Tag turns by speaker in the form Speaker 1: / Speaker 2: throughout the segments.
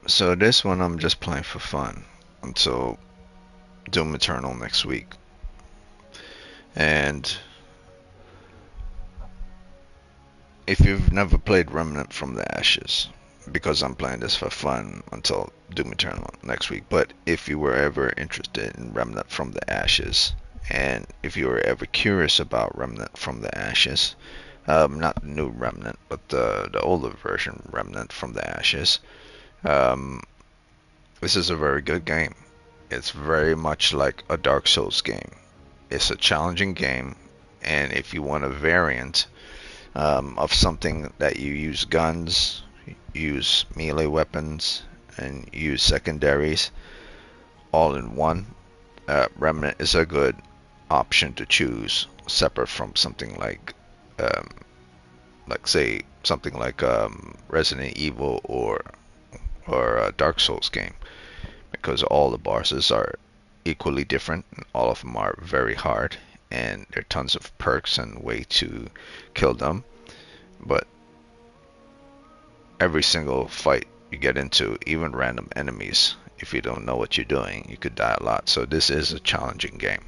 Speaker 1: So this one I'm just playing for fun until Doom Eternal next week. And if you've never played Remnant from the Ashes, because I'm playing this for fun until Doom Eternal next week, but if you were ever interested in Remnant from the Ashes, and if you were ever curious about Remnant from the Ashes, not the new Remnant, but the older version Remnant from the Ashes, um, this is a very good game. It's very much like a Dark Souls game. It's a challenging game, and if you want a variant of something that you use guns, use melee weapons, and use secondaries all in one, Remnant is a good option to choose, separate from something um, like say something like Resident Evil or a Dark Souls game, because all the bosses are equally different, and all of them are very hard, and there are tons of perks and way to kill them. But every single fight you get into, even random enemies, if you don't know what you're doing, you could die a lot. So this is a challenging game.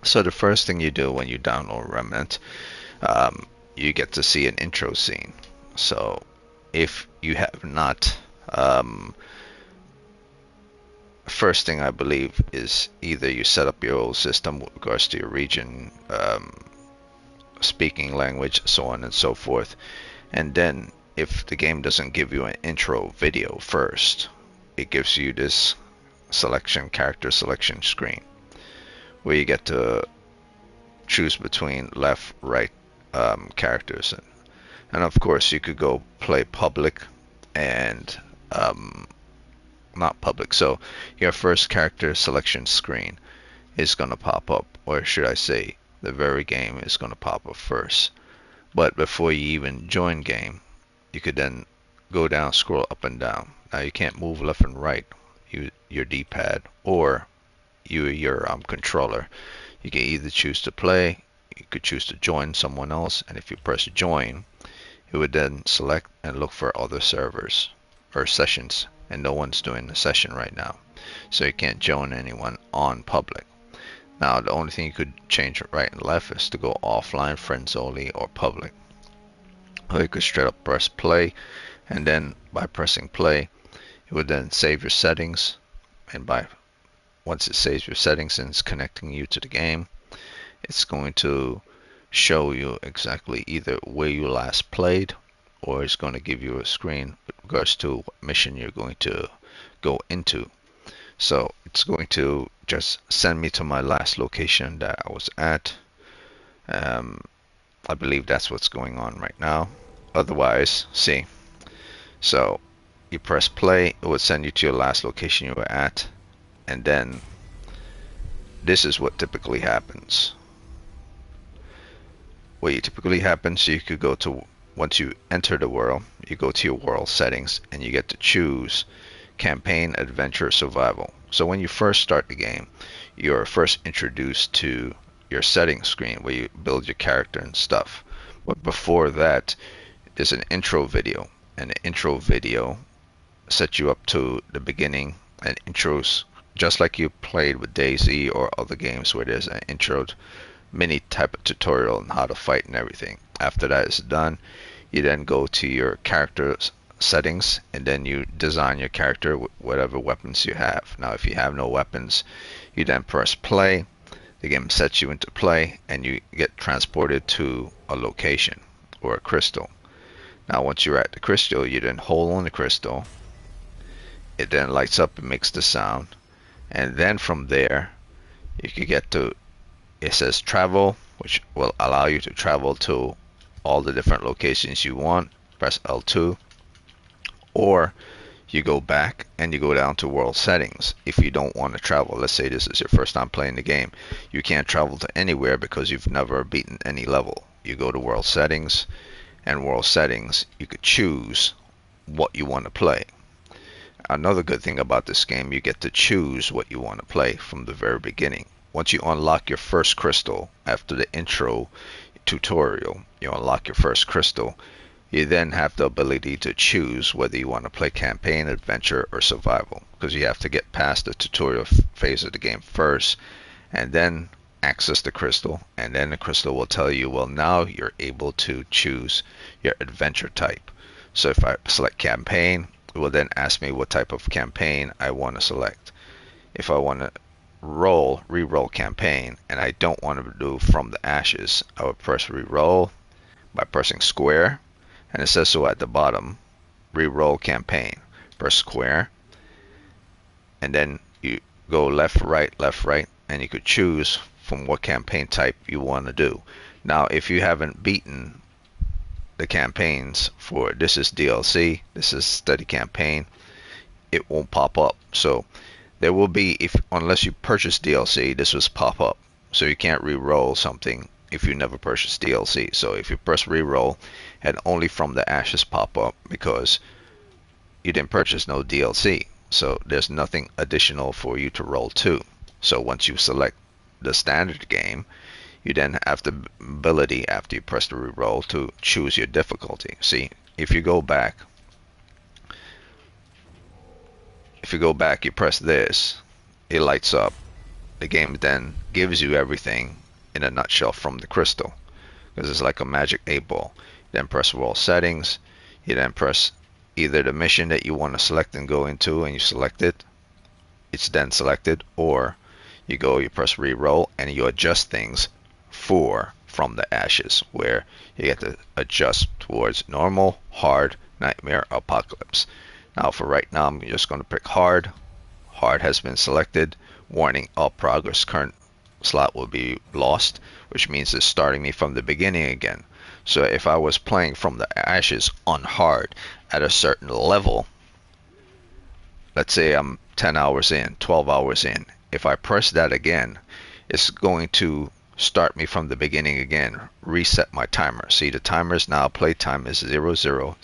Speaker 1: So the first thing you do when you download Remnant, um, you get to see an intro scene. So if you have not, first thing I believe is either you set up your old system with regards to your region, speaking language, so on and so forth. And then if the game doesn't give you an intro video first, it gives you this character selection screen where you get to choose between left, right characters. And of course, you could go play public and um, not public. So your first character selection screen is going to pop up, or should I say, the very game is going to pop up first. But before you even join game, you could then go down, scroll up and down. Now you can't move left and right, your D-pad or your controller. You can either choose to play, you could choose to join someone else, and if you press join, it would then select and look for other servers or sessions, and no one's doing the session right now, so you can't join anyone on public. Now the only thing you could change right and left is to go offline, friends only, or public. Or you could straight up press play, and then by pressing play, it would then save your settings, and by once it saves your settings and it's connecting you to the game, it's going to show you exactly either where you last played, or it's going to give you a screen with regards to what mission you're going to go into. So it's going to just send me to my last location that I was at. Um, I believe that's what's going on right now. Otherwise, see. So you press play, it would send you to your last location you were at, and then this is what typically happens. What typically happens, you could go to, once you enter the world, you go to your world settings and you get to choose campaign, adventure, survival. So when you first start the game, you're first introduced to your settings screen where you build your character and stuff. But before that, there's an intro video, and the intro video sets you up to the beginning and intros, just like you played with DayZ or other games where there's an intro mini type of tutorial on how to fight and everything. After that is done, you then go to your character settings, and then you design your character with whatever weapons you have. Now if you have no weapons, you then press play, the game sets you into play, and you get transported to a location or a crystal. Now once you're at the crystal, you then hold on the crystal, it then lights up and makes the sound, and then from there you can get to, it says travel, which will allow you to travel to all the different locations you want. Press L2, or you go back and you go down to world settings. If you don't want to travel, let's say this is your first time playing the game, you can't travel to anywhere because you've never beaten any level. You go to world settings, and world settings, you could choose what you want to play. Another good thing about this game, you get to choose what you want to play from the very beginning. Once you unlock your first crystal after the intro tutorial, you unlock your first crystal, You then have the ability to choose whether you want to play campaign, adventure, or survival, because you have to get past the tutorial phase of the game first, and then access the crystal, and then the crystal will tell you, well, now you're able to choose your adventure type. So if I select campaign, it will then ask me what type of campaign I want to select. If I want to re-roll campaign, and I don't want to do from the ashes, I would press re-roll by pressing square, and it says so at the bottom, re-roll campaign. Press square, and then you go left, right, and you could choose from what campaign type you want to do. Now, if you haven't beaten the campaigns for this is DLC, this is study campaign, it won't pop up. So there will be, if unless you purchase DLC, this will pop up. So you can't re-roll something if you never purchased DLC. So if you press re-roll, and only from the ashes pop up because you didn't purchase no DLC. So there's nothing additional for you to roll to. So once you select the standard game, you then have the ability, after you press the re-roll, to choose your difficulty. See, if you go back, you press this, it lights up. The game then gives you everything in a nutshell from the crystal, because it's like a magic 8-ball. Then press roll settings. You then press either the mission that you want to select and go into, and you select it. It's then selected, or you press re-roll, and you adjust things from the ashes, where you get to adjust towards normal, hard, nightmare, apocalypse. Now for right now, I'm just going to pick hard. Hard has been selected. Warning, all progress, current slot will be lost, which means it's starting me from the beginning again. So if I was playing from the ashes on hard at a certain level, let's say I'm 10 hours in, 12 hours in, if I press that again, it's going to start me from the beginning again, reset my timer. See, the timer is now, playtime is 00000.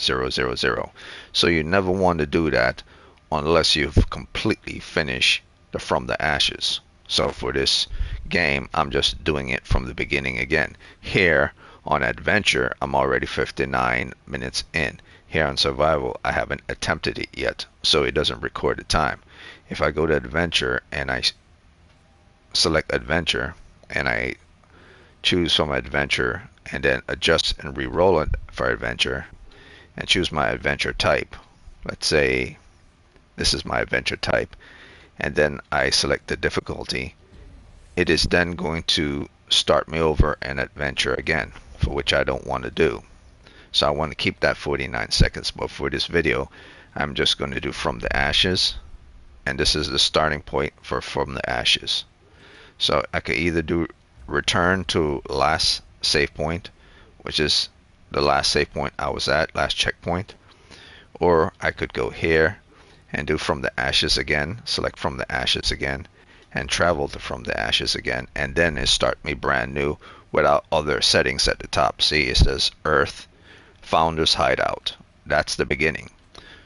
Speaker 1: So you never want to do that unless you've completely finished the from the ashes. So for this game, I'm just doing it from the beginning again. Here on adventure, I'm already 59 minutes in. Here on survival, I haven't attempted it yet, so it doesn't record the time. If I go to adventure and I select adventure, and I choose from adventure, and then adjust and re-roll it for adventure, and choose my adventure type. Let's say this is my adventure type, and then I select the difficulty. It is then going to start me over an adventure again, for which I don't want to do. So I want to keep that 49 seconds, but for this video, I'm just going to do from the ashes, and this is the starting point for from the ashes. So I could either do return to last save point, which is the last save point I was at, last checkpoint, or I could go here and do from the ashes again, select from the ashes again, and travel to from the ashes again, and then it start me brand new without other settings at the top. See, it says Earth Founders Hideout. That's the beginning.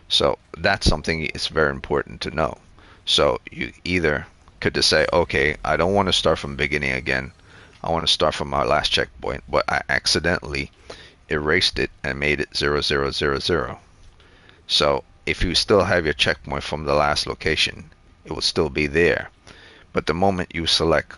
Speaker 1: So that's something it's very important to know. So you either could just say, okay, I don't want to start from the beginning again. I want to start from my last checkpoint, but I accidentally erased it and made it 0000. So if you still have your checkpoint from the last location, it will still be there. But the moment you select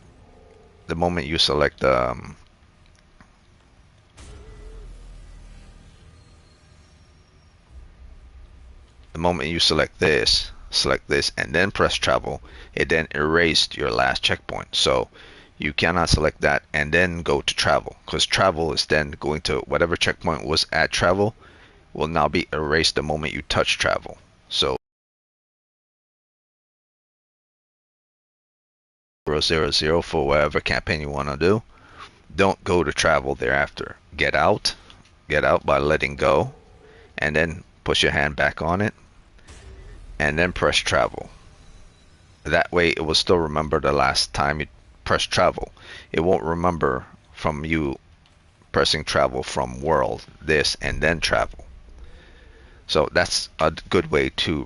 Speaker 1: select this, and then press travel, it then erased your last checkpoint. So you cannot select that and then go to travel, because travel is then going to whatever checkpoint was at travel will now be erased the moment you touch travel. So 000 for whatever campaign you want to do. Don't go to travel thereafter. Get out by letting go, and then push your hand back on it, and then press travel. That way it will still remember the last time you press travel. It won't remember from you pressing travel from world, this, and then travel. So that's a good way to,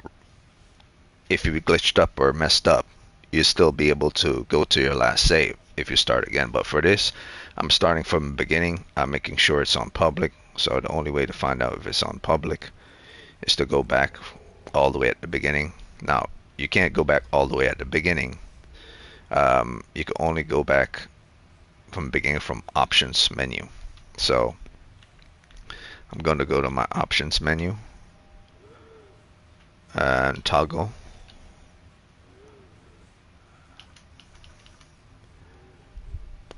Speaker 1: if you glitched up or messed up, you still be able to go to your last save if you start again. But for this, I'm starting from the beginning. I'm making sure it's on public, So the only way to find out if it's on public is to go back all the way at the beginning. Now, you can't go back all the way at the beginning. You can only go back from the beginning from options menu. So I'm going to go to my options menu and toggle.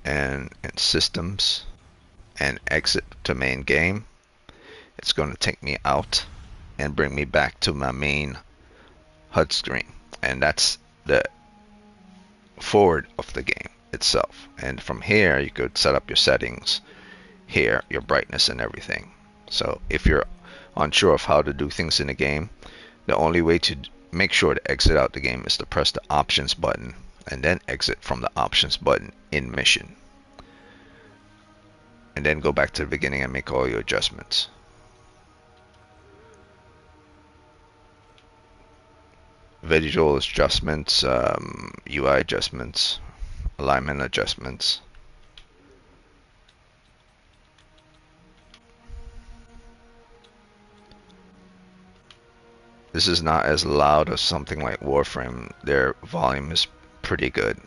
Speaker 1: And in systems and exit to main game. It's going to take me out and bring me back to my main HUD screen, and that's the forward of the game itself. And from here you could set up your settings here, your brightness and everything. So if you're unsure of how to do things in the game, the only way to make sure to exit out the game is to press the options button and then exit from the options button in mission, and then go back to the beginning and make all your adjustments. Visual adjustments, UI adjustments, alignment adjustments. This is not as loud as something like Warframe. Their volume is pretty good.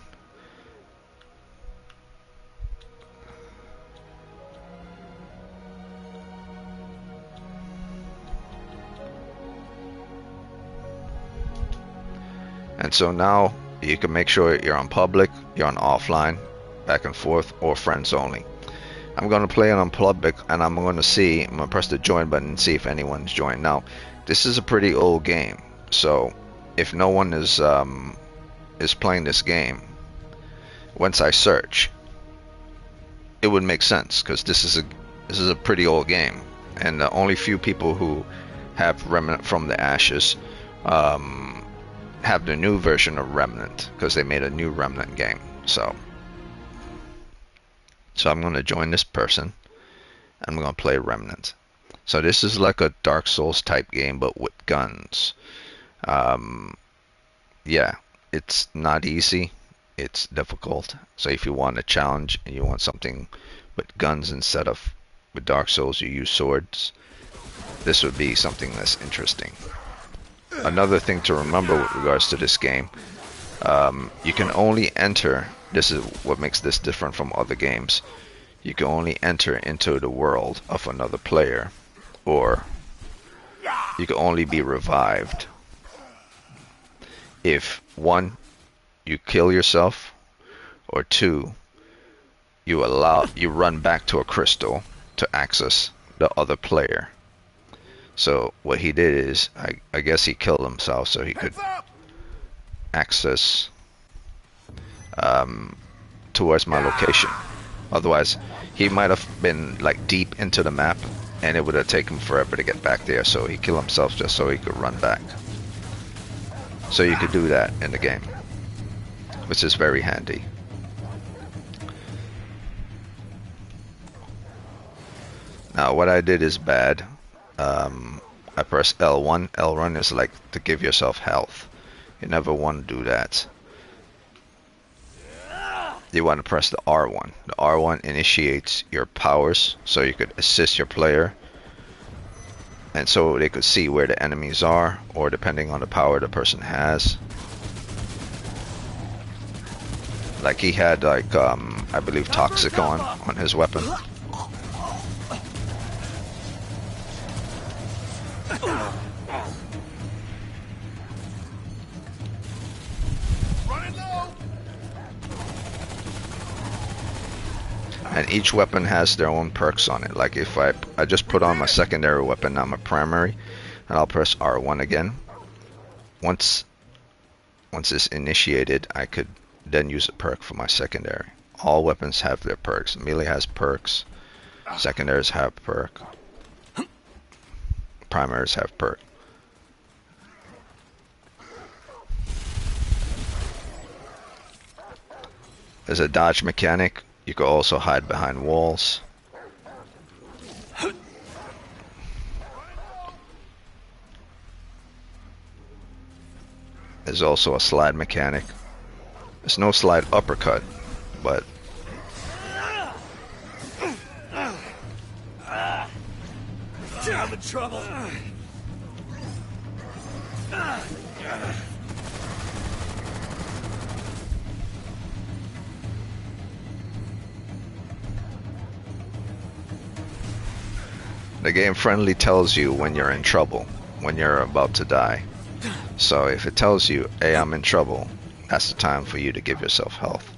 Speaker 1: And so now you can make sure you're on public, you're on offline, back and forth, or friends only. I'm going to play it on public, and I'm going to press the join button and see if anyone's joined. Now, this is a pretty old game, so if no one is playing this game, once I search, it would make sense, because this is a pretty old game, and the only few people who have Remnant from the Ashes have the new version of Remnant, because they made a new Remnant game. So I'm going to join this person, and I'm going to play Remnant. So this is like a Dark Souls type game, but with guns. Yeah, it's not easy. It's difficult. So if you want a challenge and you want something with guns instead of with Dark Souls, you use swords, this would be something that's interesting. Another thing to remember with regards to this game, you can only enter, this is what makes this different from other games, you can only enter into the world of another player, or you can only be revived if 1, you kill yourself, or 2, you run back to a crystal to access the other player. So what he did is, I guess he killed himself so he could access towards my location. Otherwise, he might have been like deep into the map, and it would have taken forever to get back there. So he killed himself just so he could run back. So you could do that in the game, which is very handy. Now what I did is bad. I pressed L1. L1 is like to give yourself health. You never want to do that. You want to press the R1. The R1 initiates your powers, so you could assist your player, and so they could see where the enemies are, or depending on the power the person has. Like he had like I believe toxic on his weapon. And each weapon has their own perks on it. Like if I just put on my secondary weapon, now my primary, and I'll press R1 again. Once it's initiated, I could then use a perk for my secondary. All weapons have their perks. Melee has perks. Secondaries have perk. Primaries have perk. There's a dodge mechanic. You can also hide behind walls. There's also a slide mechanic. There's no slide uppercut, but
Speaker 2: having trouble.
Speaker 1: The game friendly tells you when you're in trouble, when you're about to die. So if it tells you, hey, I'm in trouble, that's the time for you to give yourself health.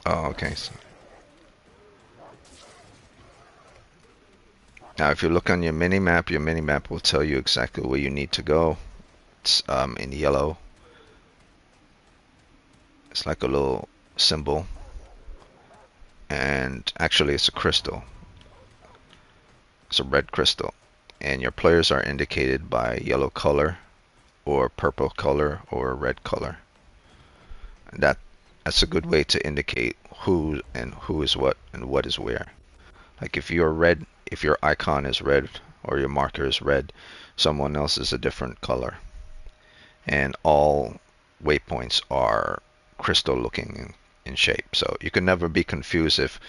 Speaker 1: Oh, okay. So now if you look on your mini-map will tell you exactly where you need to go. It's in yellow. It's like a little symbol. And actually it's a crystal. It's a red crystal. And your players are indicated by yellow color or purple color or red color. And that's a good way to indicate who is what and what is where. Like if you're red, if your icon is red or your marker is red, someone else is a different color. And all waypoints are crystal looking in shape. So you can never be confused if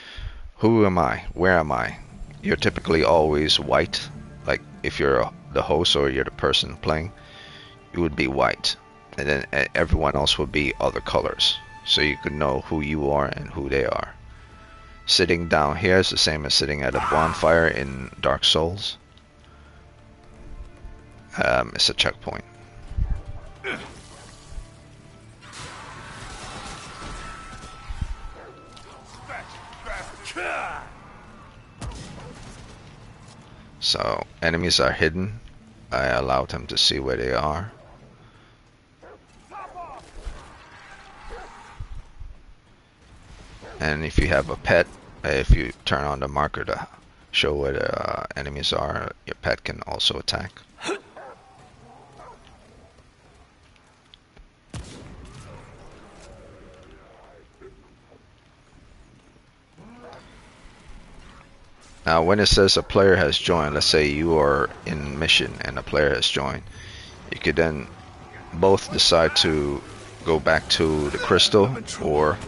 Speaker 1: who am I? Where am I? You're typically always white. Like if you're the host or you're the person playing, you would be white. And then everyone else would be other colors. So you could know who you are and who they are. Sitting down here is the same as sitting at a bonfire in Dark Souls. It's a checkpoint. So enemies are hidden. I allowed them to see where they are. And if you have a pet, if you turn on the marker to show where the enemies are, your pet can also attack. Now when it says a player has joined, let's say you are in mission and a player has joined, you could then both decide to go back to the crystal or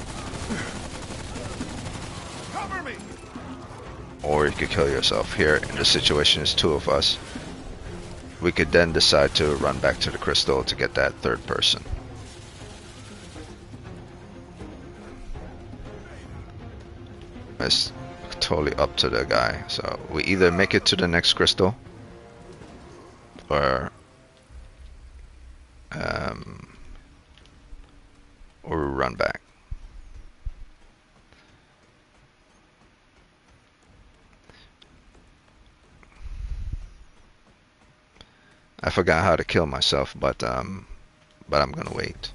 Speaker 1: you could kill yourself. Here in the situation is two of us. We could then decide to run back to the crystal to get that third person. It's totally up to the guy. So we either make it to the next crystal or we run back. I forgot how to kill myself, but I'm gonna wait.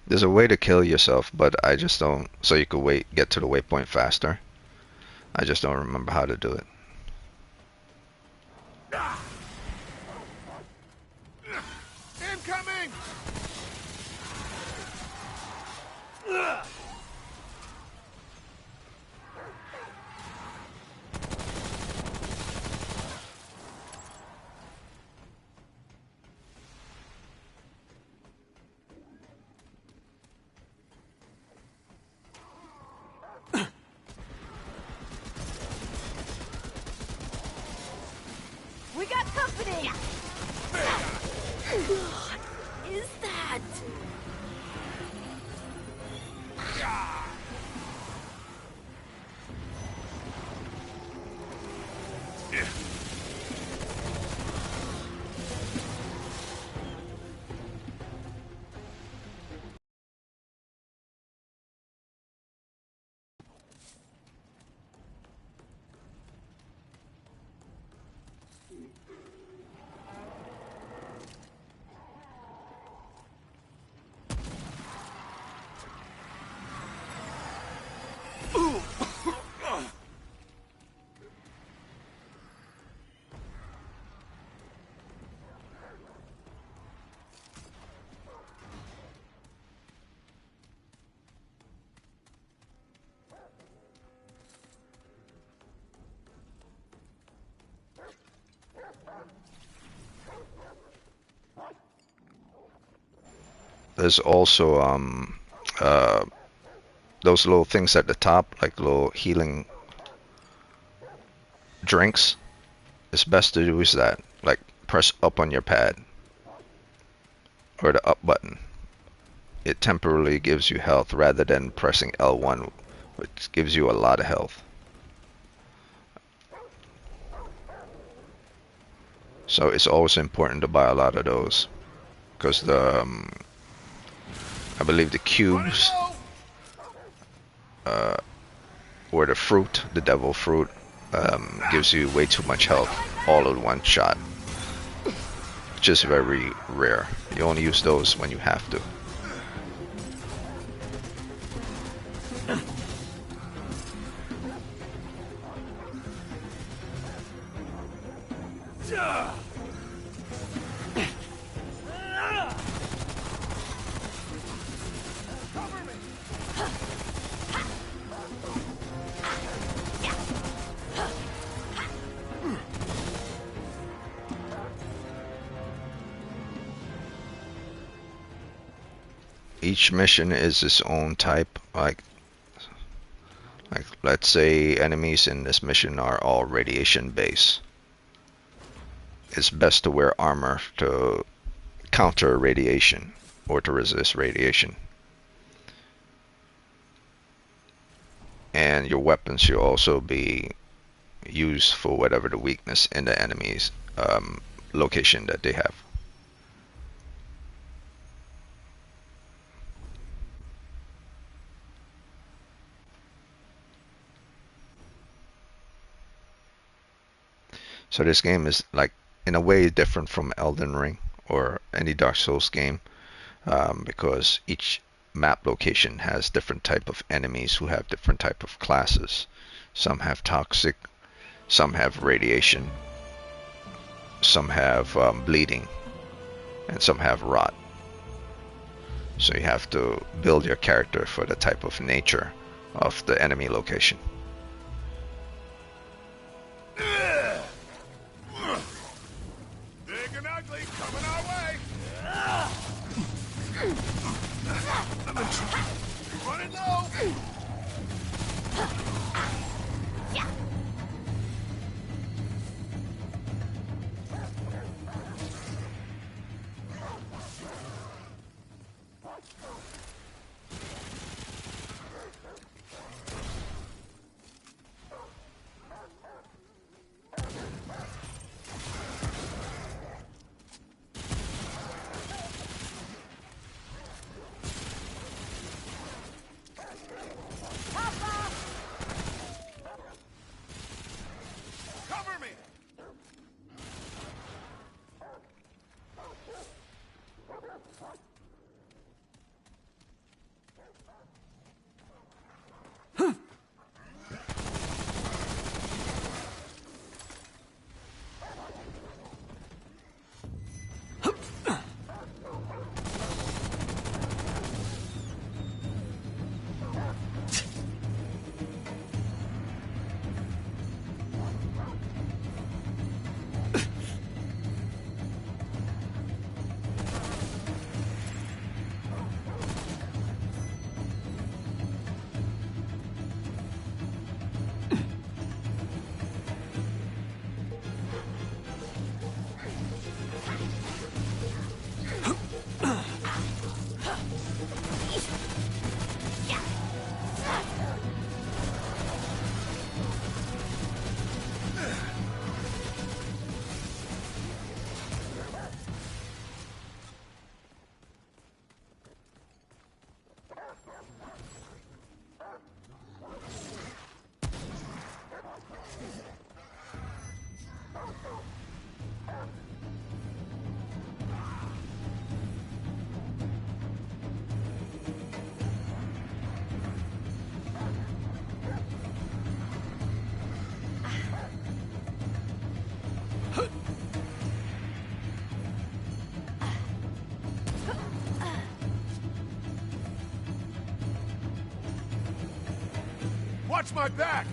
Speaker 1: There's a way to kill yourself, but I just don't. So you could get to the waypoint faster. I just don't remember how to do it.
Speaker 2: Incoming!
Speaker 3: We got company! What is that?
Speaker 1: there's also uh, those little things at the top, like little healing drinks. It's best to use that. Like press up on your pad or the up button. It temporarily gives you health rather than pressing L1, which gives you a lot of health. So it's always important to buy a lot of those because I believe the cubes or the fruit, the devil fruit, gives you way too much health all in one shot, which is very rare. You only use those when you have to. Each mission is its own type. Like let's say enemies in this mission are all radiation based. It's best to wear armor to counter radiation or to resist radiation. And your weapons should also be used for whatever the weakness in the enemy's location that they have. So this game is like in a way different from Elden Ring or any Dark Souls game, because each map location has different type of enemies who have different type of classes. Some have toxic, some have radiation, some have bleeding, and some have rot. So you have to build your character for the type of nature of the enemy location.
Speaker 2: Big and ugly coming our way. Running low. Cover me. Watch my back!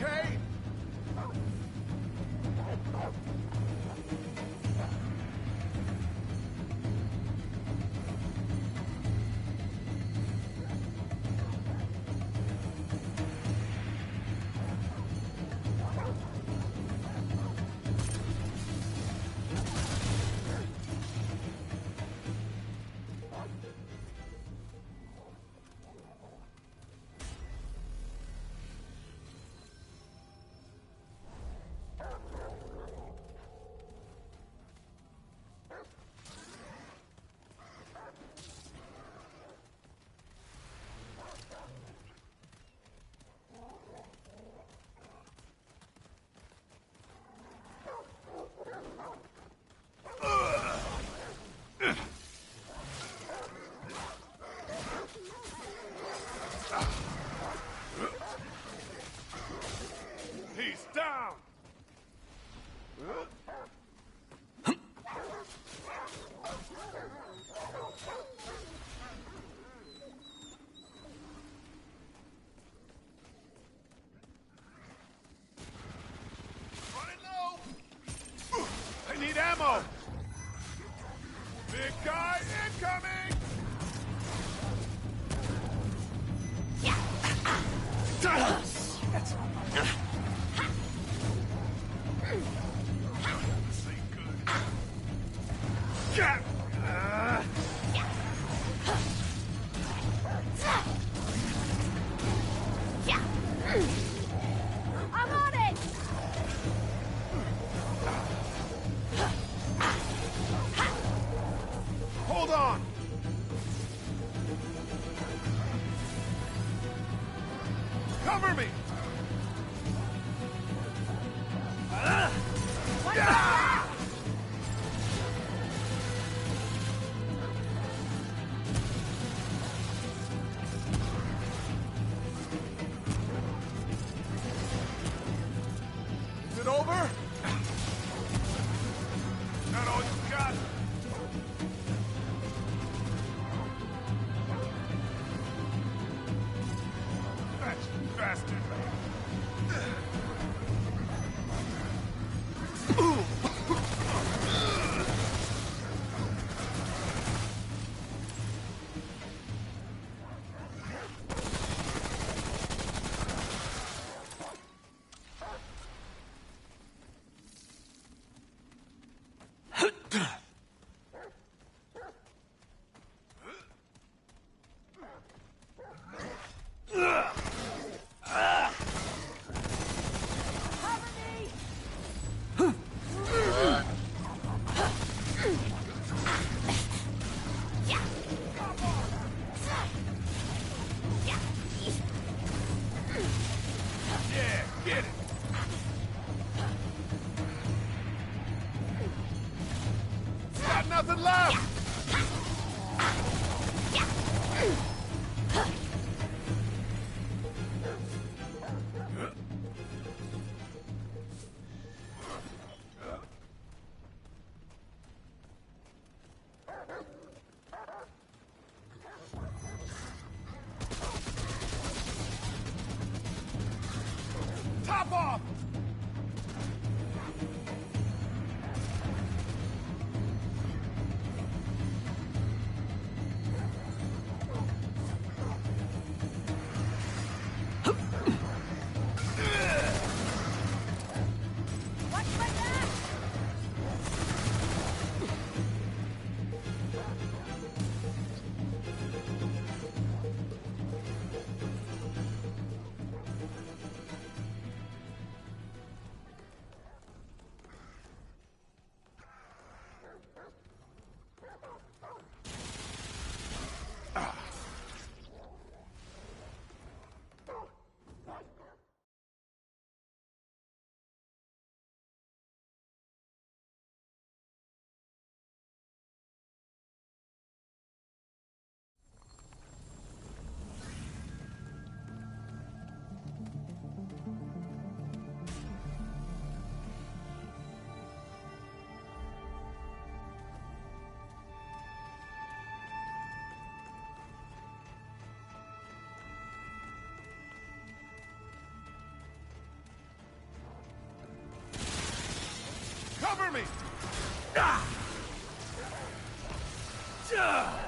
Speaker 2: okay? He's down! Running low! I need ammo! Big guy incoming! This ain't good.
Speaker 3: I'm on it!
Speaker 2: Hold on! Cover me! Is it over? Not all you got. That bastard.
Speaker 3: Cover me!
Speaker 2: Yeah, get it! Got nothing left! Top off!
Speaker 3: Watch my back!
Speaker 2: Cover me! Ah! Ah!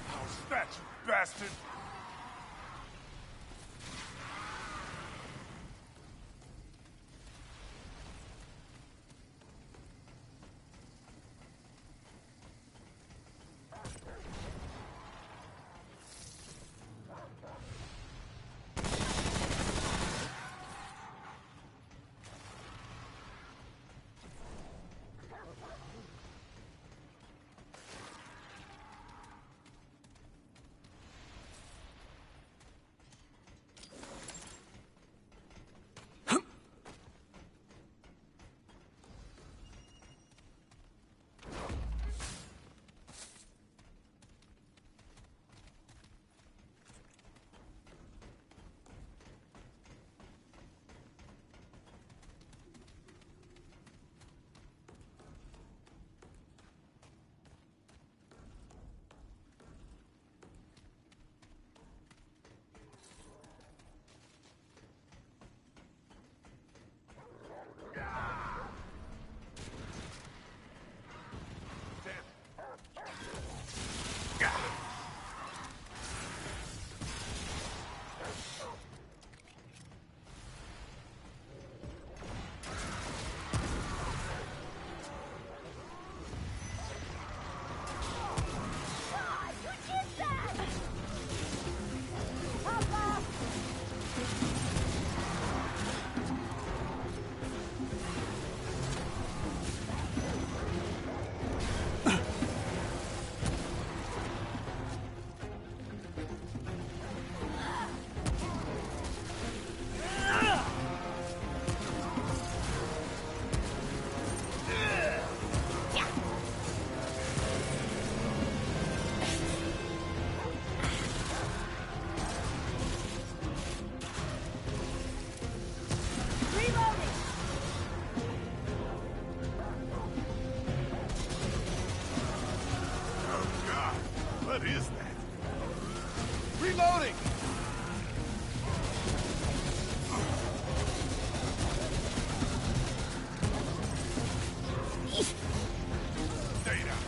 Speaker 2: How's that, you bastard?
Speaker 3: God, who did that? Papa! Reloading!
Speaker 2: Oh, God. What is that? Reloading! Stay down.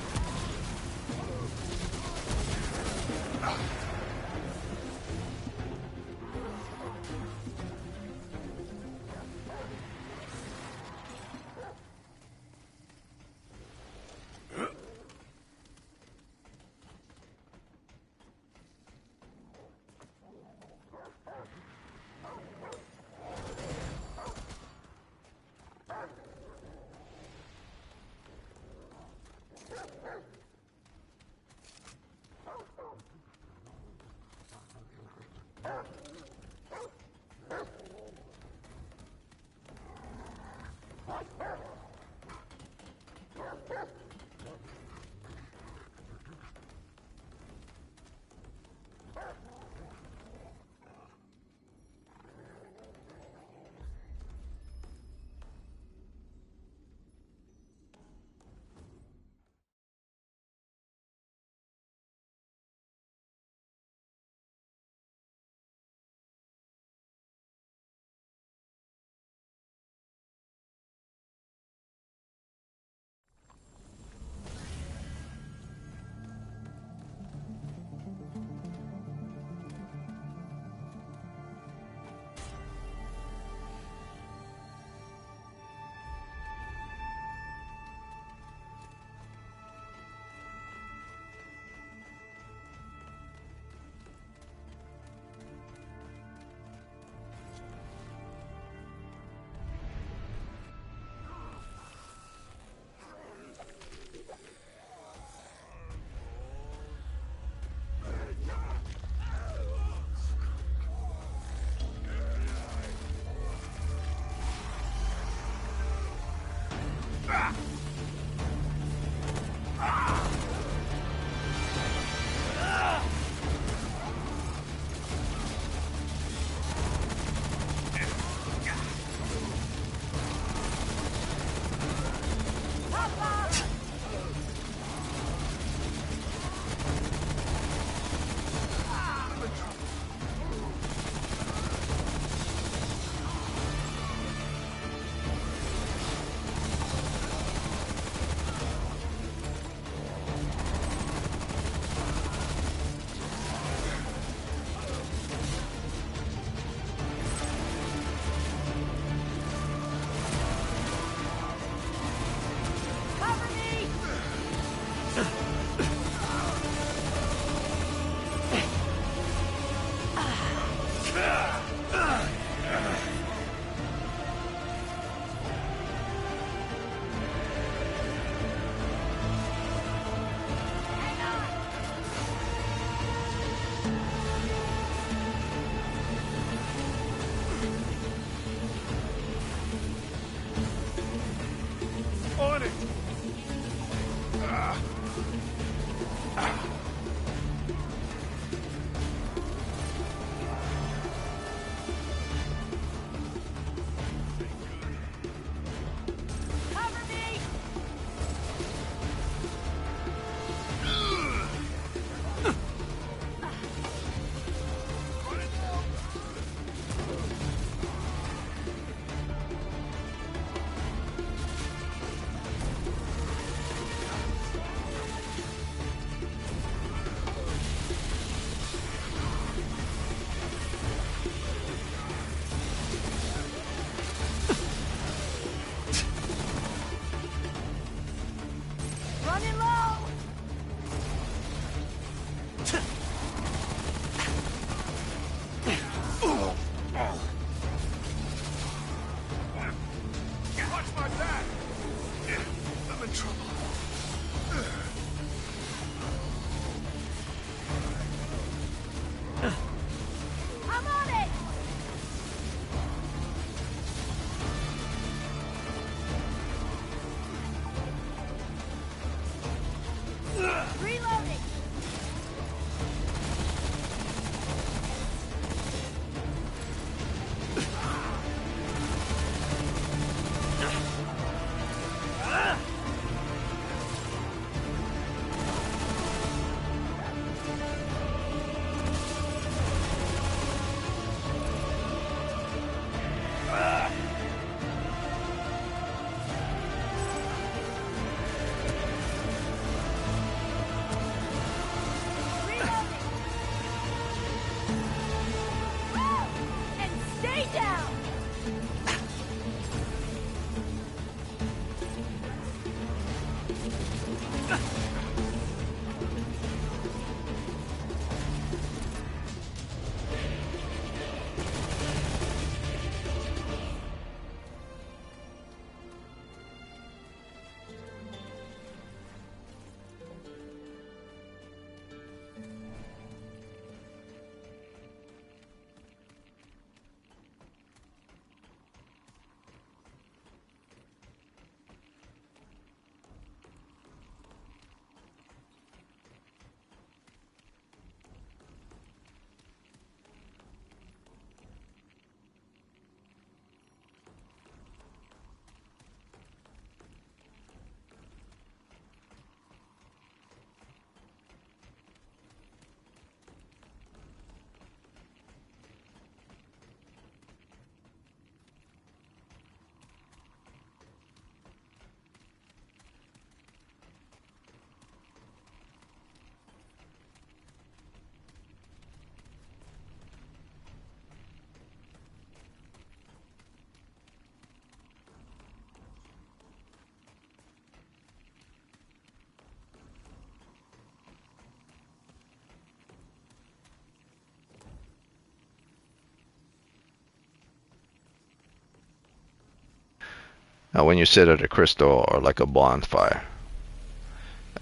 Speaker 1: Now when you sit at a crystal or like a bonfire,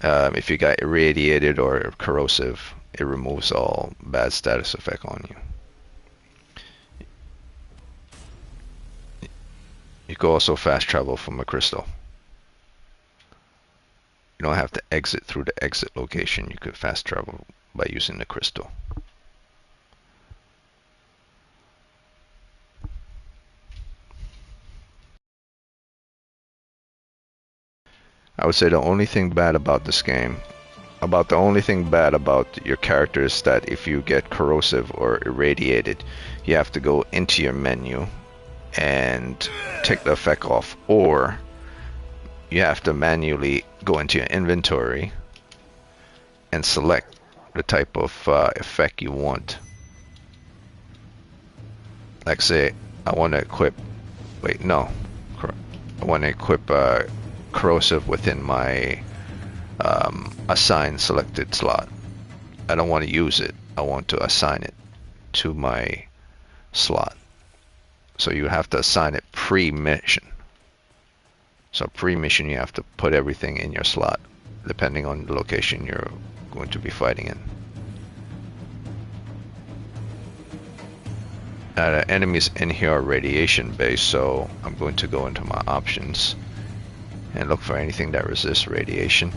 Speaker 1: if you got irradiated or corrosive, it removes all bad status effect on you. You can also fast travel from a crystal. You don't have to exit through the exit location. You could fast travel by using the crystal. I would say the only thing bad about this game, the only thing bad about your character is that if you get corrosive or irradiated, you have to go into your menu and take the effect off, or you have to manually go into your inventory and select the type of effect you want. Like say, I want to equip, wait, no, I want to equip corrosive within my assigned selected slot. I don't want to use it. I want to assign it to my slot. So you have to assign it pre-mission. So pre-mission, you have to put everything in your slot, depending on the location you're going to be fighting in. The enemies in here are radiation based, so I'm going to go into my options and look for anything that resists radiation.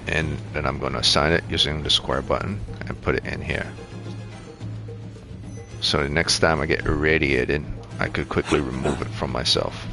Speaker 1: And then I'm going to assign it using the square button and put it in here. So the next time I get irradiated, I could quickly remove it from myself.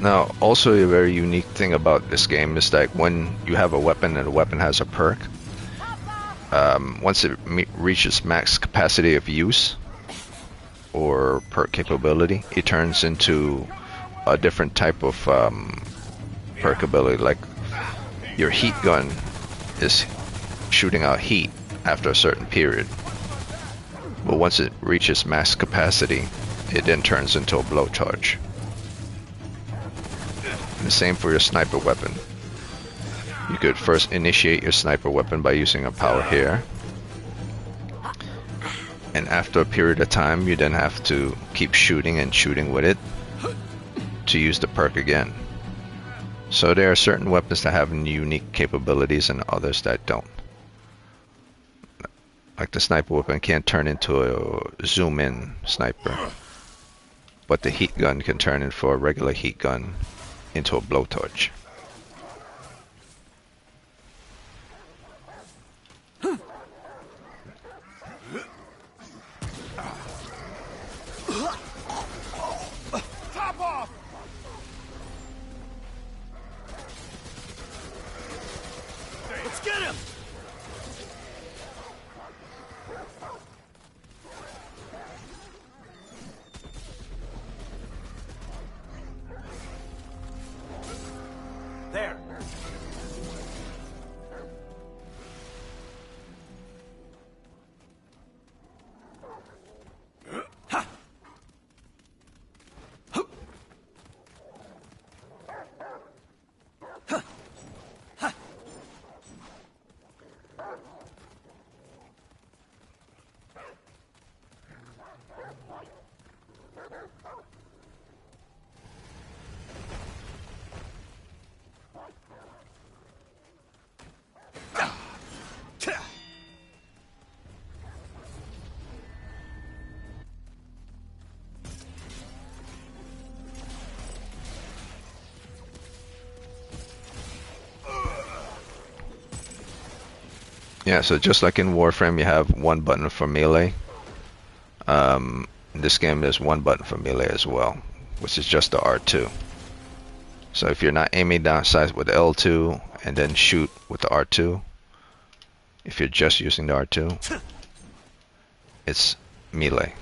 Speaker 1: Now, also a very unique thing about this game is that when you have a weapon and the weapon has a perk, once it reaches max capacity of use or perk capability, it turns into a different type of perk ability. Like your heat gun is shooting out heat after a certain period, but once it reaches max capacity, it then turns into a blow charge. And the same for your sniper weapon. You could first initiate your sniper weapon by using a power here, and after a period of time you then have to keep shooting and shooting with it to use the perk again. So there are certain weapons that have unique capabilities and others that don't. Like the sniper weapon can't turn into a zoom in sniper, but the heat gun can turn into a regular heat gun into a blowtorch.
Speaker 2: Top off! Let's get him! There.
Speaker 1: Yeah, so just like in Warframe, you have one button for melee. In this game, there's one button for melee as well, which is just the R2. So if you're not aiming down sights with L2 and then shoot with the R2, if you're just using the R2, it's melee.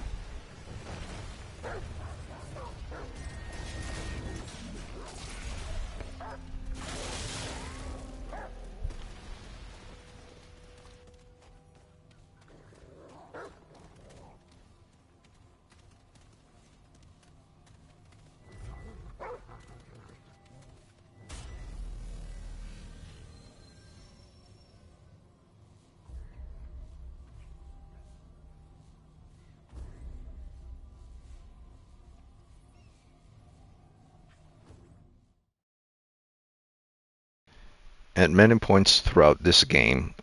Speaker 1: At many points throughout this game,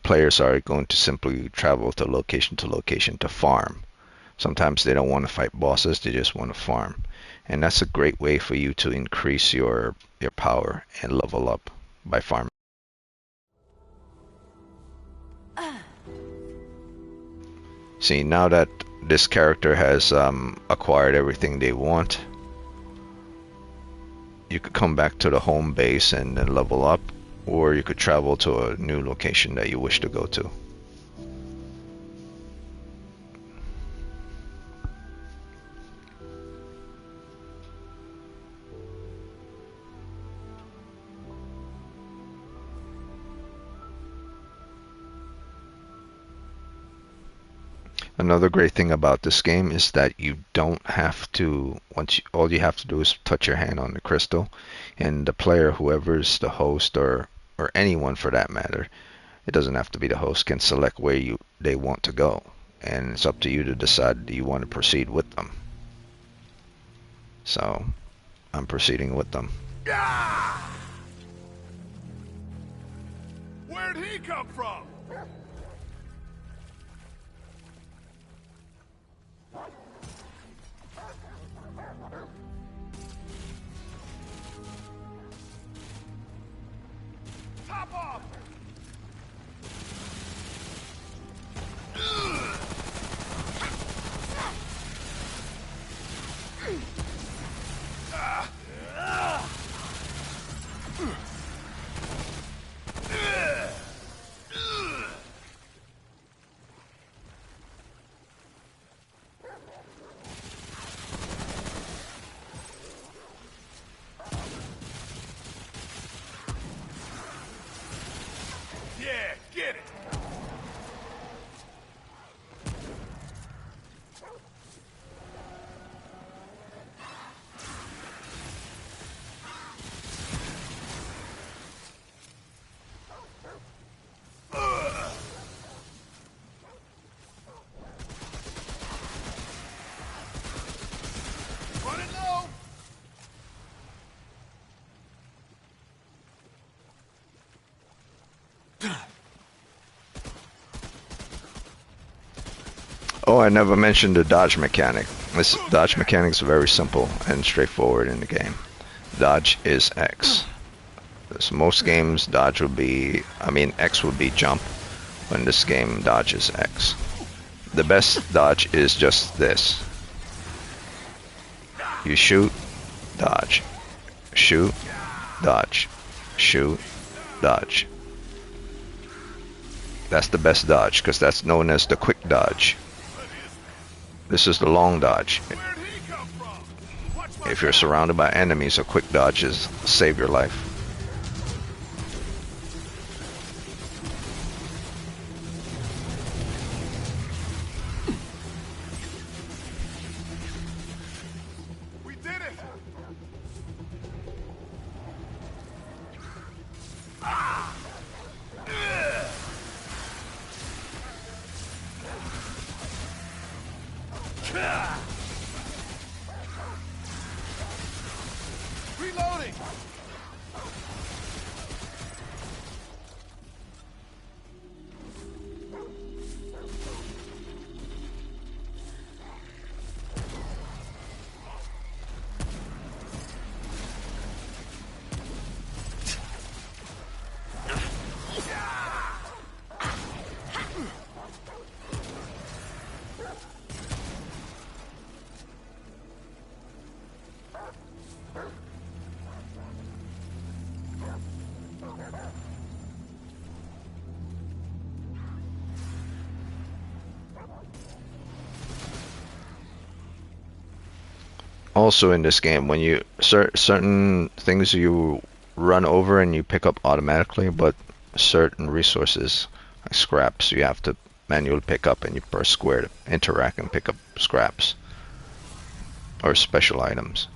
Speaker 1: players are going to simply travel to location to farm. Sometimes they don't want to fight bosses, they just want to farm. And that's a great way for you to increase your power and level up by farming. See, now that this character has acquired everything they want, you could come back to the home base and then level up, or you could travel to a new location that you wish to go to. Another great thing about this game is that you don't have to, all you have to do is touch your hand on the crystal, and the player, whoever's the host or anyone for that matter, it doesn't have to be the host, can select where they want to go, and it's up to you to decide, do you want to proceed with them. So I'm proceeding with them.
Speaker 2: Where'd he come from? Top off! Yeah, get it! Running low!
Speaker 1: Oh, I never mentioned the dodge mechanic. This dodge mechanic is very simple and straightforward in the game. Dodge is X. So most games, dodge would be, X would be jump. But in this game, dodge is X. The best dodge is just this. You shoot, dodge. Shoot, dodge. Shoot, dodge. That's the best dodge, because that's known as the quick dodge. This is the long dodge.
Speaker 2: Where'd he come from? Watch my
Speaker 1: If you're surrounded by enemies, a quick dodge is save your life.
Speaker 2: We did it! Reloading!
Speaker 1: Also in this game, when you certain things you run over and you pick up automatically, but certain resources like scraps you have to manually pick up, and you press square to interact and pick up scraps or special items.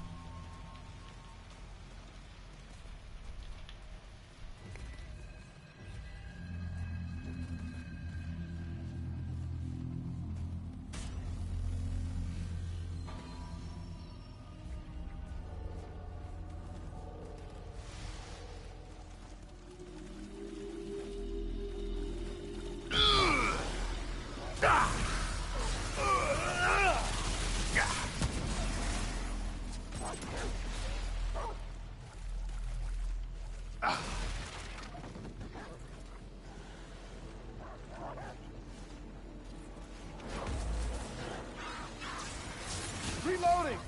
Speaker 2: Reloading!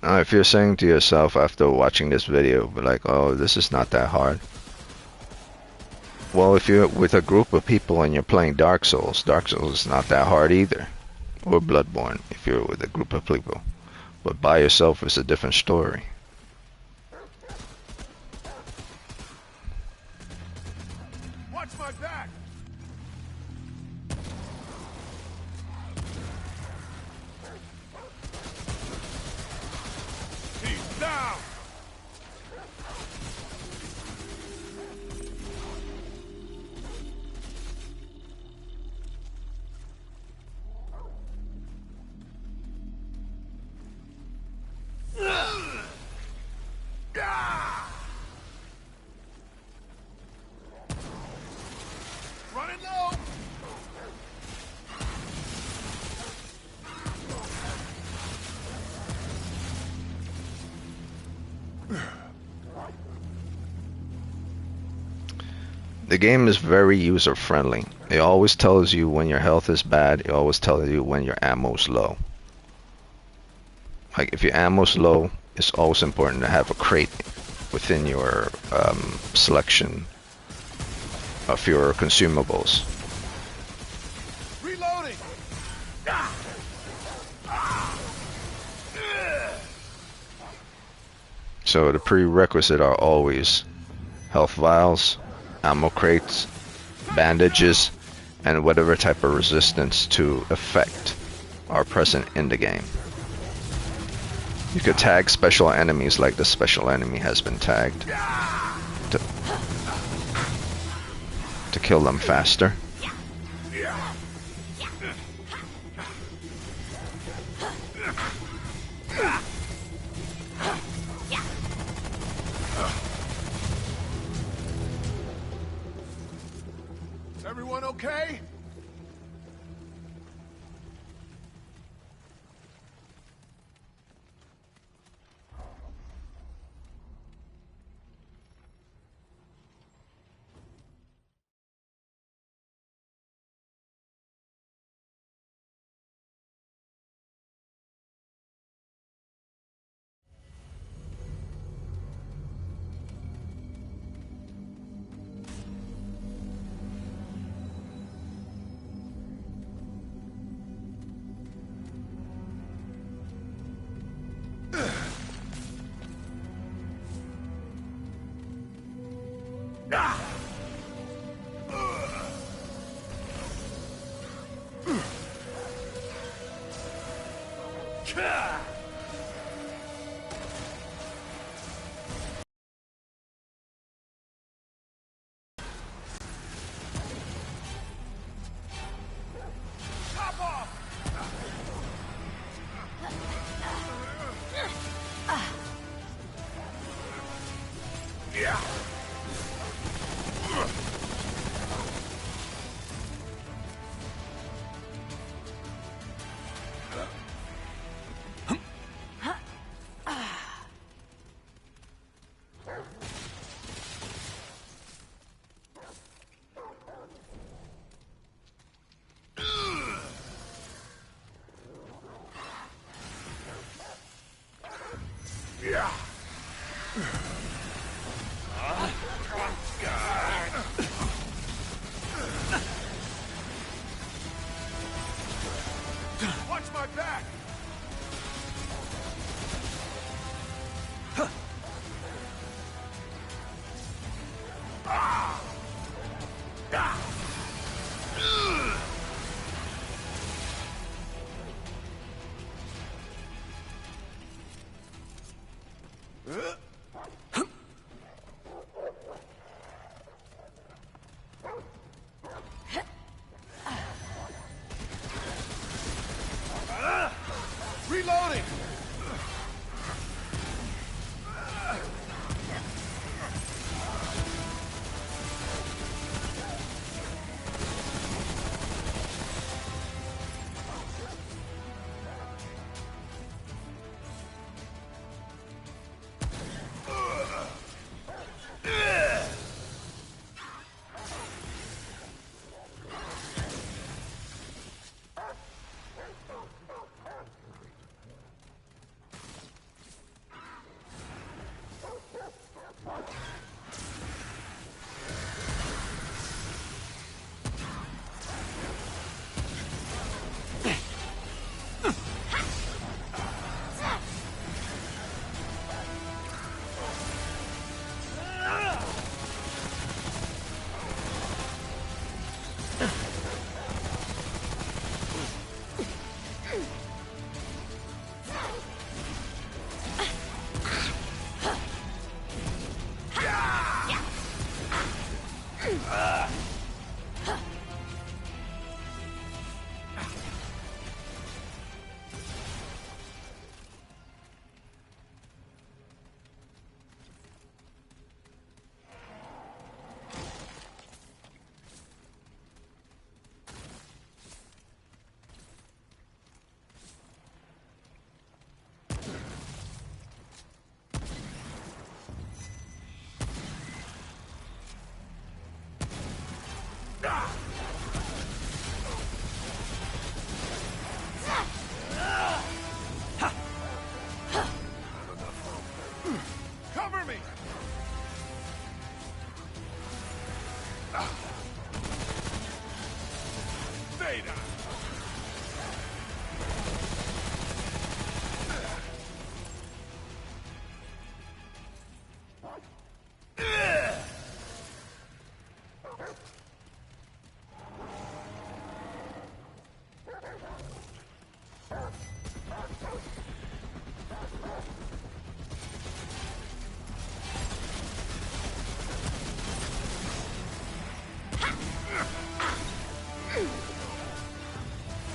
Speaker 1: Now, if you're saying to yourself after watching this video, be like, oh, this is not that hard. Well, if you're with a group of people and you're playing Dark Souls is not that hard either. Or Bloodborne, if you're with a group of people. But by yourself is a different story.
Speaker 2: Watch my back! He's down! Running low!
Speaker 1: The game is very user friendly. It always tells you when your health is bad, it always tells you when your ammo's low. Like if your ammo's low, it's always important to have a crate within your selection of your consumables.
Speaker 2: Reloading!
Speaker 1: So the prerequisite are always health vials, ammo crates, bandages, and whatever type of resistance to effect are present in the game. You could tag special enemies like the special enemy has been tagged to kill them faster.
Speaker 2: Everyone okay? Top off! Yeah. Watch my back! Reloading! Cover me! Vader!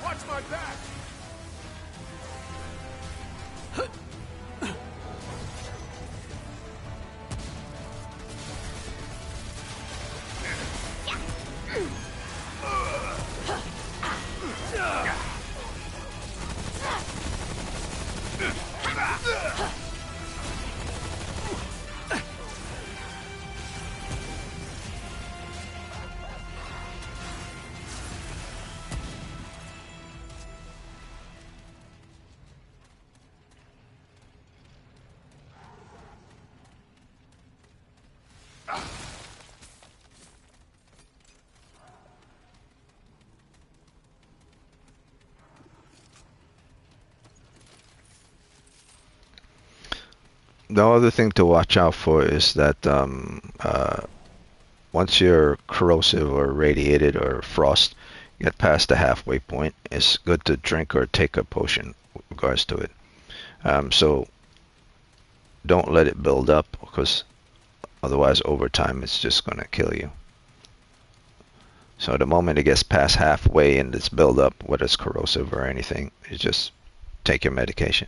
Speaker 2: Watch my back!
Speaker 1: The other thing to watch out for is that once you're corrosive or radiated or frost get past the halfway point, it's good to drink or take a potion with regards to it. So don't let it build up, because otherwise over time it's just going to kill you. So the moment it gets past halfway and it's build up, whether it's corrosive or anything, you just take your medication.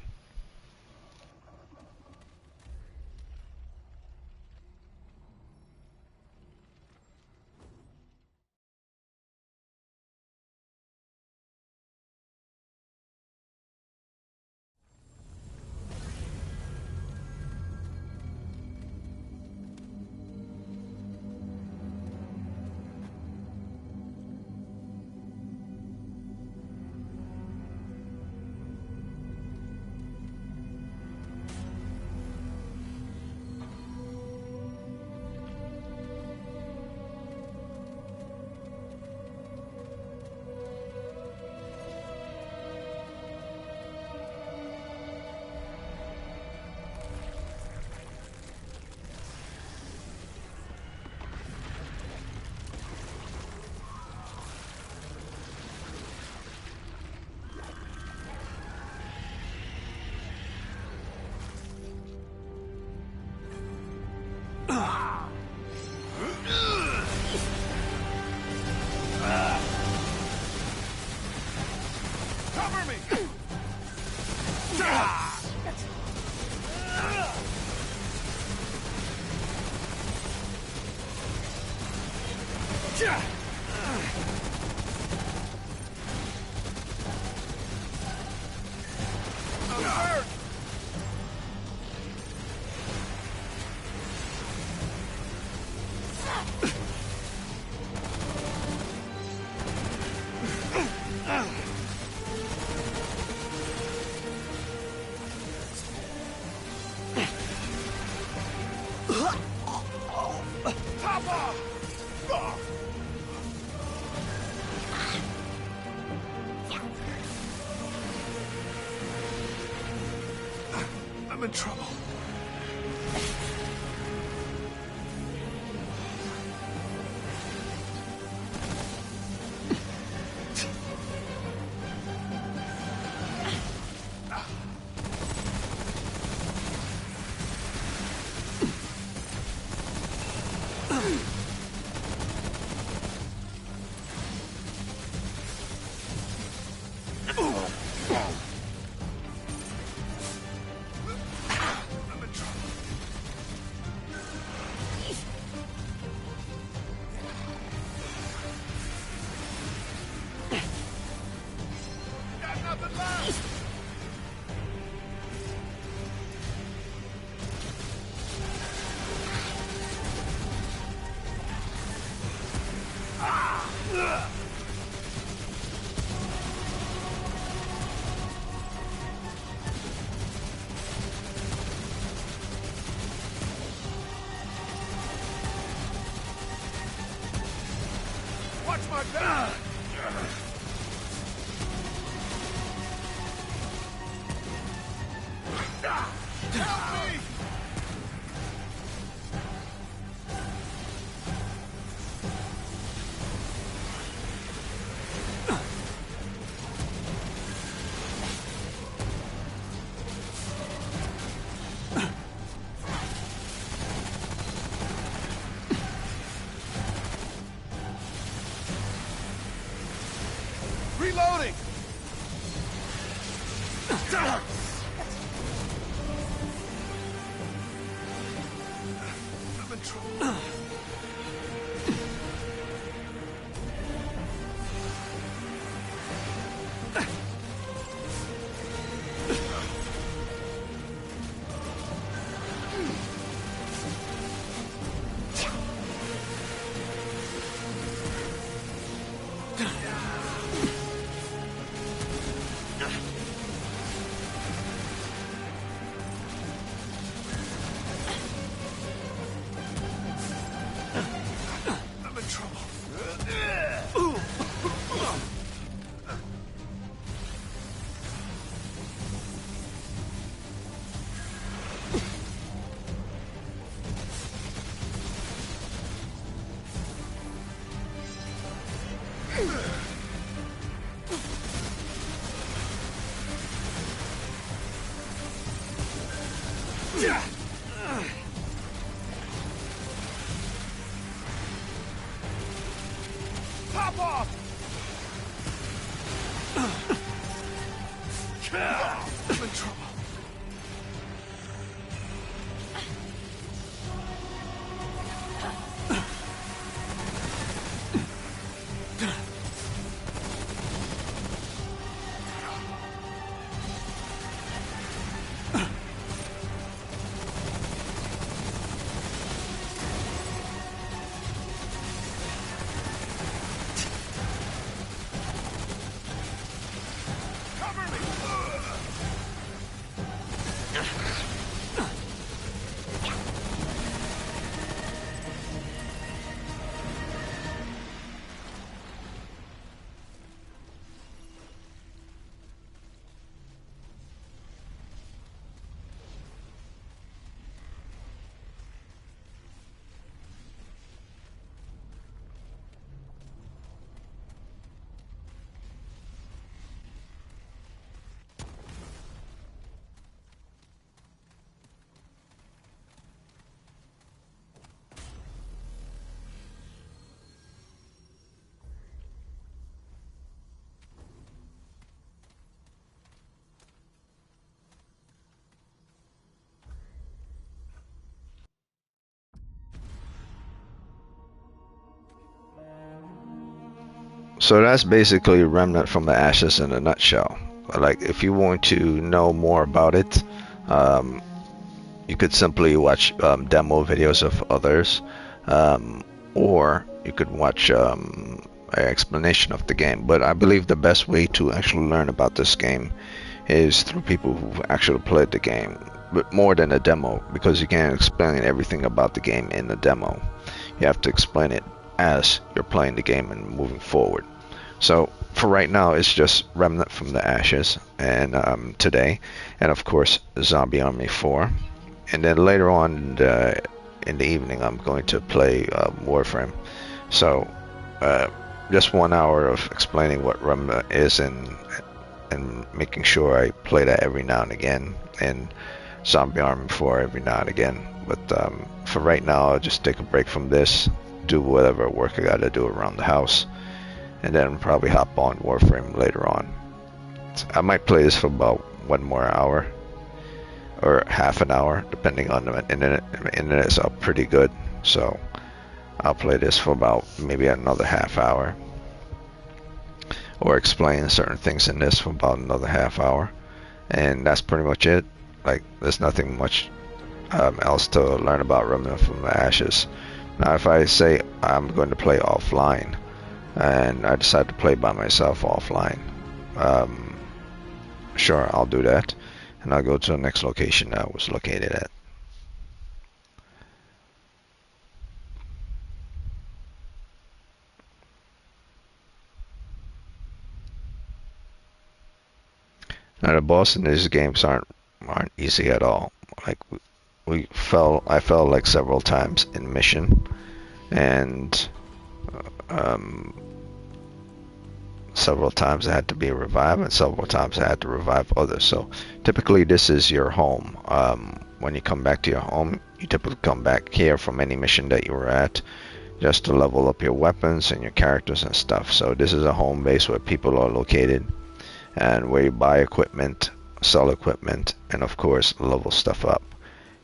Speaker 2: Cover me! I'm hurt! Top off! I'm in trouble. I'm in trouble. Got nothing left! Watch my back! Help me! Reloading! I'm in trouble. I'm in trouble. Pop off! I'm in trouble.
Speaker 1: So that's basically Remnant from the Ashes in a nutshell. Like, if you want to know more about it, um, you could simply watch demo videos of others, um, or you could watch an explanation of the game. But I believe the best way to actually learn about this game is through people who've actually played the game, but more than a demo, because you can't explain everything about the game in the demo. You have to explain it as you're playing the game and moving forward. So for right now, it's just Remnant from the Ashes, and today, and of course Zombie Army 4. And then later on in the evening, I'm going to play Warframe. So uh, just 1 hour of explaining what Remnant is, and making sure I play that every now and again, and Zombie Army 4 every now and again. But for right now, I'll just take a break from this, do whatever work I gotta do around the house, and then probably hop on Warframe later on. I might play this for about 1 more hour or half an hour, depending on the internet. The internet's up pretty good, so I'll play this for about maybe another half hour, or explain certain things in this for about another half hour, and that's pretty much it. Like, there's nothing much else to learn about Remnant from the Ashes. Now, if I say I'm going to play offline, and I decide to play by myself offline, um, sure, I'll do that, and I'll go to the next location that I was located at. Now, the boss in these games aren't easy at all. Like, I fell like several times in mission, and um, several times I had to be revived, and several times I had to revive others. So typically this is your home. When you come back to your home, you typically come back here from any mission that you were at, just to level up your weapons and your characters and stuff. So this is a home base where people are located, and where you buy equipment, sell equipment, and of course level stuff up.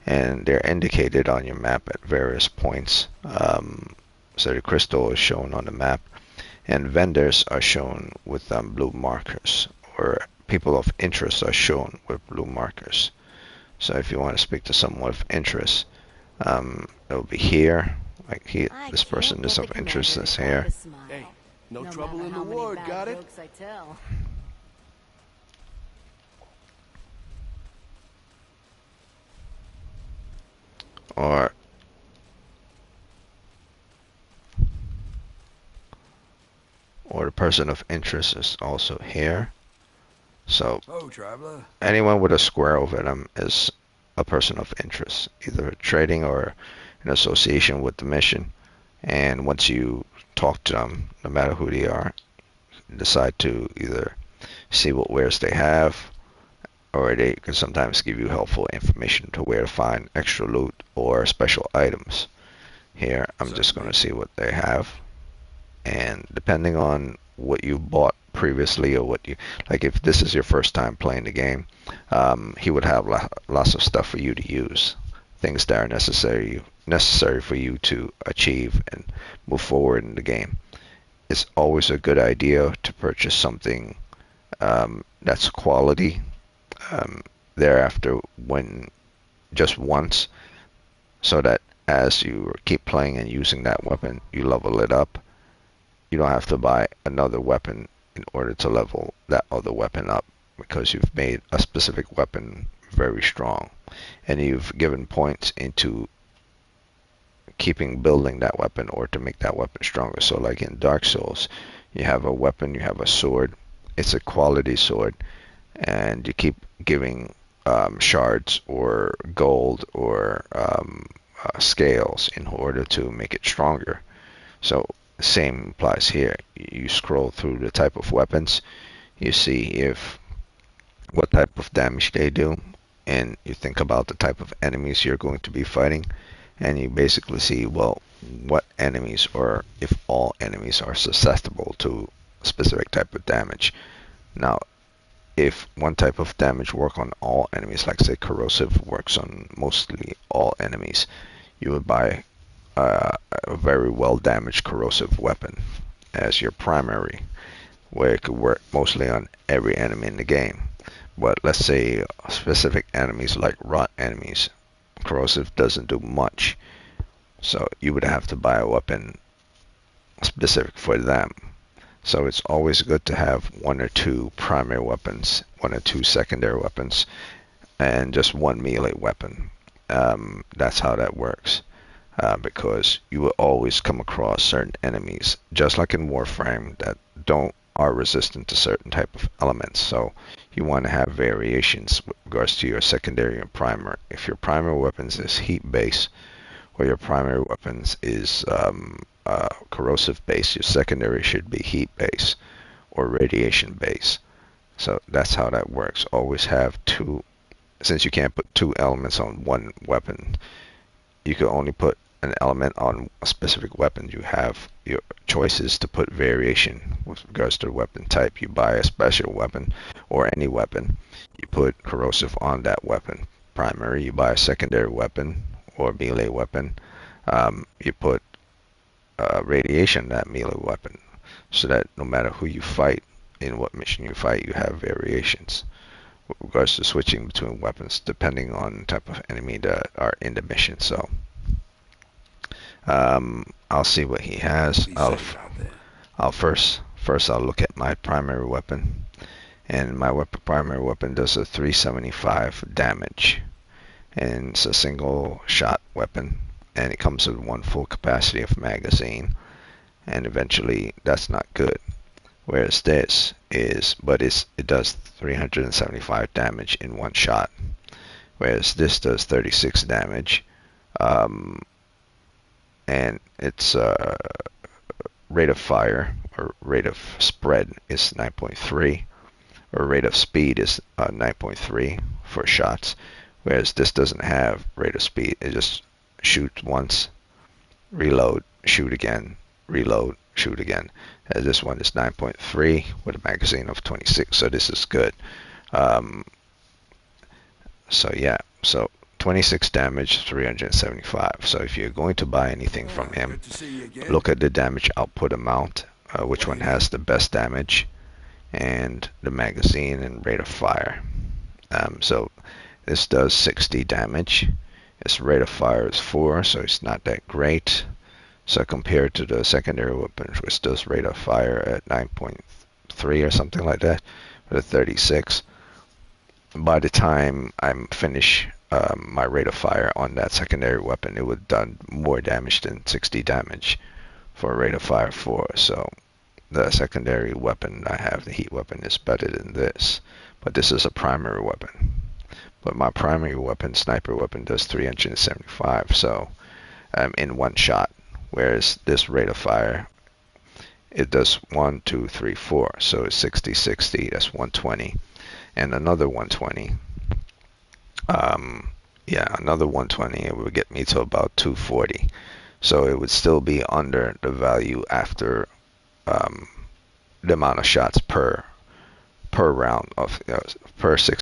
Speaker 1: And they're indicated on your map at various points. So the crystal is shown on the map, and vendors are shown with blue markers, or people of interest are shown with blue markers. So if you want to speak to someone of interest, it'll be here. Like here, this person is of interest is here.
Speaker 2: Hey, no trouble in the ward, got it?
Speaker 1: Or the person of interest is also here. So
Speaker 2: Oh, traveler.
Speaker 1: anyone with a square over them is a person of interest, either trading or in association with the mission. And once you talk to them, no matter who they are, you decide to either see what wares they have, or they can sometimes give you helpful information to where to find extra loot or special items. Here, I'm just going to see what they have, and depending on what you bought previously, or what you like, if this is your first time playing the game, he would have lots of stuff for you to use, things that are necessary for you to achieve and move forward in the game. It's always a good idea to purchase something that's quality thereafter, when just once, so that as you keep playing and using that weapon, you level it up. You don't have to buy another weapon in order to level that other weapon up, because you've made a specific weapon very strong, and you've given points into keeping building that weapon, or to make that weapon stronger. So like in Dark Souls, you have a weapon, you have a sword, it's a quality sword, and you keep giving shards or gold or scales in order to make it stronger. So same applies here. You scroll through the type of weapons, you see if what type of damage they do, and you think about the type of enemies you're going to be fighting, and you basically see, well, what enemies, or if all enemies, are susceptible to a specific type of damage. Now, if one type of damage work on all enemies, like say corrosive works on mostly all enemies, you would buy a very well damaged corrosive weapon. as your primary, where it could work mostly on every enemy in the game. But let's say specific enemies like rot enemies, corrosive doesn't do much. So you would have to buy a weapon specific for them. So it's always good to have one or two primary weapons, one or two secondary weapons, and just one melee weapon. That's how that works. Because you will always come across certain enemies, just like in Warframe, that don't are resistant to certain type of elements. So you want to have variations with regards to your secondary and primary. If your primary weapons is heat based, or your primary weapons is corrosive based, your secondary should be heat based or radiation based. So that's how that works. Always have two. Since you can't put two elements on one weapon, you can only put an element on a specific weapon. You have your choices to put variation with regards to the weapon type. You buy a special weapon or any weapon, you put corrosive on that weapon. Primary, you buy a secondary weapon or melee weapon, you put radiation on that melee weapon, so that no matter who you fight, in what mission you fight, you have variations with regards to switching between weapons depending on the type of enemy that are in the mission. So I'll see what he has.
Speaker 2: Be safe out there.
Speaker 1: I'll first I'll look at my primary weapon, and my primary weapon does a 375 damage, and it's a single shot weapon, and it comes with one full capacity of magazine, and eventually that's not good. Whereas this is, but it does 375 damage in one shot, whereas this does 36 damage. And its rate of fire or rate of spread is 9.3, or rate of speed is 9.3 for shots, whereas this doesn't have rate of speed. It just shoots once, reload, shoot again, reload, shoot again. As this one is 9.3 with a magazine of 26, so this is good. So yeah, so 26 damage, 375. So if you're going to buy anything from him,
Speaker 2: Good to see you again.
Speaker 1: look at the damage output amount, which one has the best damage, and the magazine and rate of fire. So this does 60 damage. Its rate of fire is 4, so it's not that great. So compared to the secondary weapon, which does rate of fire at 9.3 or something like that, with a 36. By the time I'm finished my rate of fire on that secondary weapon, it would have done more damage than 60 damage for a rate of fire 4. So the secondary weapon I have, the heat weapon, is better than this. But this is a primary weapon. But my primary weapon, sniper weapon, does 375, so in one shot. Whereas this rate of fire, it does 1, 2, 3, 4. So it's 60, 60, that's 120. And another 120. Another 120, it would get me to about 240. So it would still be under the value after the amount of shots per round of per 60